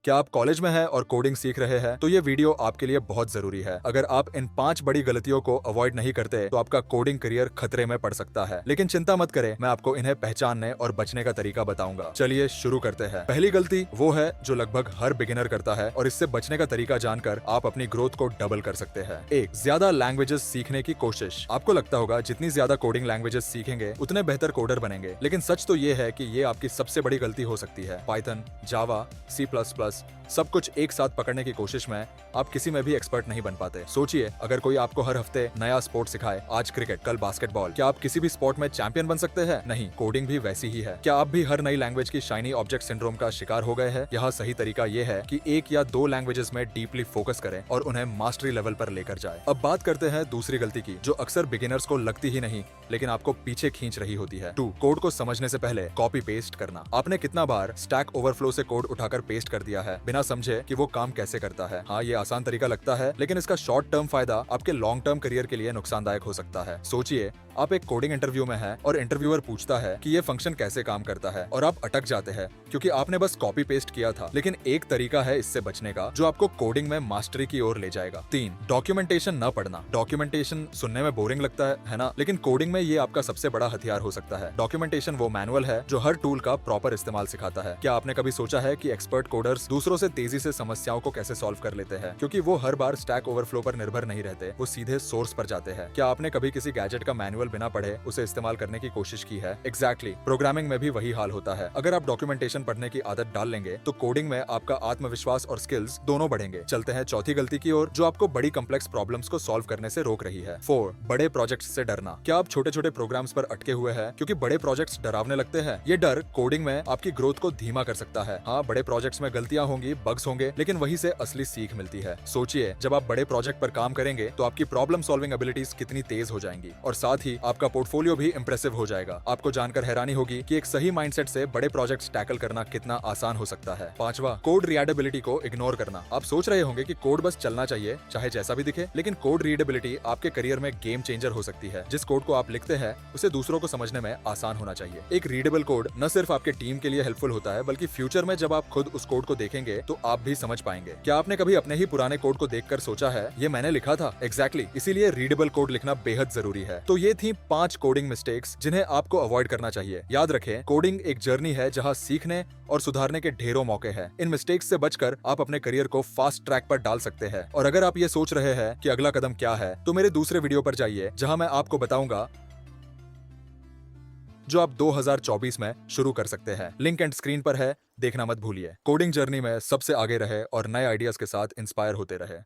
क्या आप कॉलेज में हैं और कोडिंग सीख रहे हैं तो ये वीडियो आपके लिए बहुत जरूरी है। अगर आप इन 5 बड़ी गलतियों को अवॉइड नहीं करते तो आपका कोडिंग करियर खतरे में पड़ सकता है। लेकिन चिंता मत करें, मैं आपको इन्हें पहचानने और बचने का तरीका बताऊंगा। चलिए शुरू करते हैं। पहली गलती वो है जो लगभग हर बिगिनर करता है और इससे बचने का तरीका जानकर आप अपनी ग्रोथ को डबल कर सकते हैं। 1, ज्यादा लैंग्वेजेस सीखने की कोशिश। आपको लगता होगा जितनी ज्यादा कोडिंग लैंग्वेजेस सीखेंगे उतने बेहतर कोडर बनेंगे, लेकिन सच तो ये है कि ये आपकी सबसे बड़ी गलती हो सकती है। पाइथन, जावा, C++ सब कुछ एक साथ पकड़ने की कोशिश में आप किसी में भी एक्सपर्ट नहीं बन पाते। सोचिए, अगर कोई आपको हर हफ्ते नया स्पोर्ट सिखाए, आज क्रिकेट, कल बास्केटबॉल, क्या आप किसी भी स्पोर्ट में चैंपियन बन सकते हैं? नहीं, कोडिंग भी वैसी ही है। क्या आप भी हर नई लैंग्वेज की शाइनी ऑब्जेक्ट सिंड्रोम का शिकार हो गए हैं? यहाँ सही तरीका ये है कि 1 या 2 लैंग्वेजेस में डीपली फोकस करें और उन्हें मास्टरी लेवल पर लेकर जाए। अब बात करते हैं दूसरी गलती की, जो अक्सर बिगिनर्स को लगती ही नहीं लेकिन आपको पीछे खींच रही होती है। 2, कोड को समझने से पहले कॉपी पेस्ट करना। आपने कितना बार स्टैक ओवरफ्लो से कोड उठाकर पेस्ट कर दिया है बिना समझे कि वो काम कैसे करता है? हाँ, ये आसान तरीका लगता है, लेकिन इसका शॉर्ट टर्म फायदा आपके लॉन्ग टर्म करियर के लिए नुकसानदायक हो सकता है। सोचिए, आप एक कोडिंग इंटरव्यू में हैं और इंटरव्यूअर पूछता है कि ये फंक्शन कैसे काम करता है और आप अटक जाते हैं क्योंकि आपने बस कॉपी पेस्ट किया था। लेकिन एक तरीका है इससे बचने का जो आपको कोडिंग में मास्टरी की ओर ले जाएगा। 3, डॉक्यूमेंटेशन न पढ़ना। डॉक्यूमेंटेशन सुनने में बोरिंग लगता है ना? लेकिन कोडिंग में ये आपका सबसे बड़ा हथियार हो सकता है। डॉक्यूमेंटेशन वो मैनुअल है जो हर टूल का प्रॉपर इस्तेमाल सिखाता है। क्या आपने कभी सोचा है कि एक्सपर्ट कोडर्स दूसरों से तेजी से समस्याओं को कैसे सॉल्व कर लेते हैं? क्योंकि वो हर बार स्टैक ओवरफ्लो पर निर्भर नहीं रहते, वो सीधे सोर्स पर जाते हैं। क्या आपने कभी किसी गैजेट का मैनुअल बिना पढ़े उसे इस्तेमाल करने की कोशिश की है? एग्जैक्टली, प्रोग्रामिंग में भी वही हाल होता है। अगर आप डॉक्यूमेंटेशन पढ़ने की आदत डाल लेंगे तो कोडिंग में आपका आत्मविश्वास और स्किल्स दोनों बढ़ेंगे। चलते हैं चौथी गलती की ओर, जो आपको बड़ी कॉम्प्लेक्स प्रॉब्लम्स को सॉल्व करने से रोक रही है। 4, बड़े प्रोजेक्ट्स से डरना। क्या आप छोटे छोटे प्रोग्राम्स पर अटके हुए हैं क्योंकि बड़े प्रोजेक्ट्स डरावने लगते हैं? ये डर कोडिंग में आपकी ग्रोथ को धीमा कर सकता है। हाँ, बड़े प्रोजेक्ट्स में गलतियां होंगी, बग्स होंगे, लेकिन वहीं से असली सीख मिलती है। सोचिए, जब आप बड़े प्रोजेक्ट पर काम करेंगे तो आपकी प्रॉब्लम सॉल्विंग एबिलिटीज कितनी तेज हो जाएंगी और साथ ही आपका पोर्टफोलियो भी इंप्रेसिव हो जाएगा। आपको जानकर हैरानी होगी कि एक सही माइंडसेट से बड़े प्रोजेक्ट्स टैकल करना कितना आसान हो सकता है। 5वां, कोड रीडेबिलिटी को इग्नोर करना। आप सोच रहे होंगे कि कोड बस चलना चाहिए, चाहे जैसा भी दिखे, लेकिन कोड रीडेबिलिटी आपके करियर में गेम चेंजर हो सकती है। जिस कोड को आप लिखते हैं उसे दूसरों को समझने में आसान होना चाहिए। एक रीडेबल कोड न सिर्फ आपके टीम के लिए हेल्पफुल होता है, बल्कि फ्यूचर में जब आप खुद उस कोड को देखेंगे तो आप भी समझ पाएंगे। क्या आपने कभी अपने ही पुराने कोड को देखकर सोचा है ये मैंने लिखा था? एग्जैक्टली, इसीलिए रीडेबल कोड लिखना बेहद जरूरी है। तो ये थी 5 कोडिंग मिस्टेक्स जिन्हें आपको अवॉइड करना चाहिए। याद रखें, कोडिंग एक जर्नी है जहां सीखने और सुधारने के ढेरों मौके हैं। इन मिस्टेक्स से बचकर आप अपने करियर को फास्ट ट्रैक पर डाल सकते हैं। और अगर आप ये सोच रहे हैं कि अगला कदम क्या है तो मेरे दूसरे वीडियो पर जाइए जहां मैं आपको बताऊंगा जो आप 2024 में शुरू कर सकते हैं। लिंक एंड स्क्रीन पर है, देखना मत भूलिए। कोडिंग जर्नी में सबसे आगे रहे और नए आइडियाज के साथ इंस्पायर होते रहे।